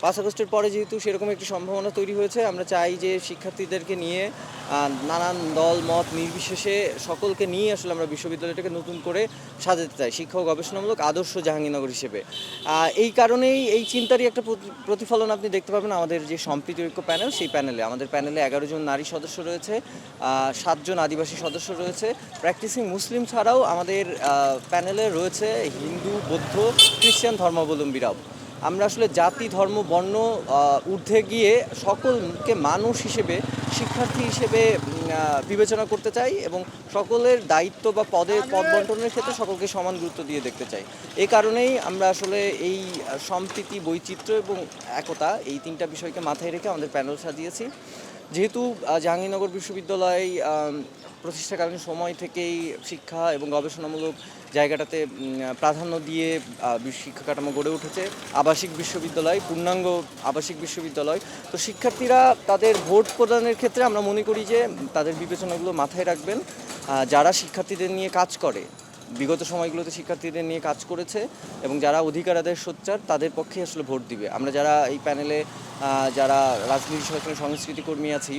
৫ আগস্টের পরে যেহেতু সেরকম একটি সম্ভাবনা তৈরি হয়েছে, আমরা চাই যে শিক্ষার্থীদেরকে নিয়ে নানান দল মত নির্বিশেষে সকলকে নিয়ে আসলে আমরা বিশ্ববিদ্যালয়টাকে নতুন করে সাজাতে চাই শিক্ষা ও গবেষণামূলক আদর্শ জাহাঙ্গীরনগর হিসেবে। এই কারণেই এই চিন্তারই একটা প্রতিফলন আপনি দেখতে পাবেন আমাদের যে সম্প্রীতি ঐক্য প্যানেল, সেই প্যানেলে আমাদের প্যানেলে ১১ জন নারী সদস্য রয়েছে, ৭ জন আদিবাসী সদস্য রয়েছে। প্র্যাকটিসিং মুসলিম ছাড়াও আমাদের প্যানেলে রয়েছে হিন্দু, বৌদ্ধ, খ্রিস্টান ধর্মাবলম্বীরাও। আমরা আসলে জাতি, ধর্ম, বর্ণ ঊর্ধ্বে গিয়ে সকলকে মানুষ হিসেবে, শিক্ষার্থী হিসেবে বিবেচনা করতে চাই এবং সকলের দায়িত্ব বা পদ বন্টনের ক্ষেত্রে সকলকে সমান গুরুত্ব দিয়ে দেখতে চাই। এই কারণেই আমরা আসলে এই সম্প্রীতি, বৈচিত্র্য এবং একতা, এই ৩টা বিষয়কে মাথায় রেখে আমাদের প্যানেল সাজিয়েছি। যেহেতু জাহাঙ্গীরনগর বিশ্ববিদ্যালয় প্রতিষ্ঠাকালীন সময় থেকেই শিক্ষা এবং গবেষণামূলক জায়গাটাতে প্রাধান্য দিয়ে শিক্ষা কাঠামো গড়ে উঠেছে, আবাসিক বিশ্ববিদ্যালয়, পূর্ণাঙ্গ আবাসিক বিশ্ববিদ্যালয়। তো শিক্ষার্থীরা তাদের ভোট প্রদানের ক্ষেত্রে আমরা মনে করি যে তাদের বিবেচনাগুলো মাথায় রাখবেন। যারা শিক্ষার্থীদের নিয়ে কাজ করে, বিগত সময়গুলোতে শিক্ষার্থীদের নিয়ে কাজ করেছে এবং যারা অধিকার আদায়ের সোচ্চার, তাদের পক্ষে আসলে ভোট দিবে। আমরা যারা এই প্যানেলে যারা রাজনীতি সচেতন সংস্কৃতি কর্মী আছি,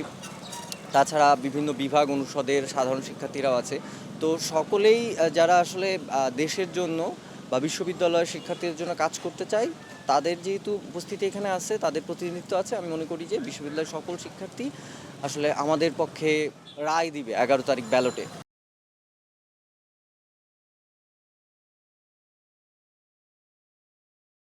তাছাড়া বিভিন্ন বিভাগ অনুষদের সাধারণ শিক্ষার্থীরাও আছে। তো সকলেই যারা আসলে দেশের জন্য বা বিশ্ববিদ্যালয়ের শিক্ষার্থীদের জন্য কাজ করতে চায়, তাদের যেহেতু উপস্থিতি এখানে আছে, তাদের প্রতিনিধিত্ব আছে, আমি মনে করি যে বিশ্ববিদ্যালয়ের সকল শিক্ষার্থী আসলে আমাদের পক্ষে রায় দিবে ১১ তারিখ ব্যালটে।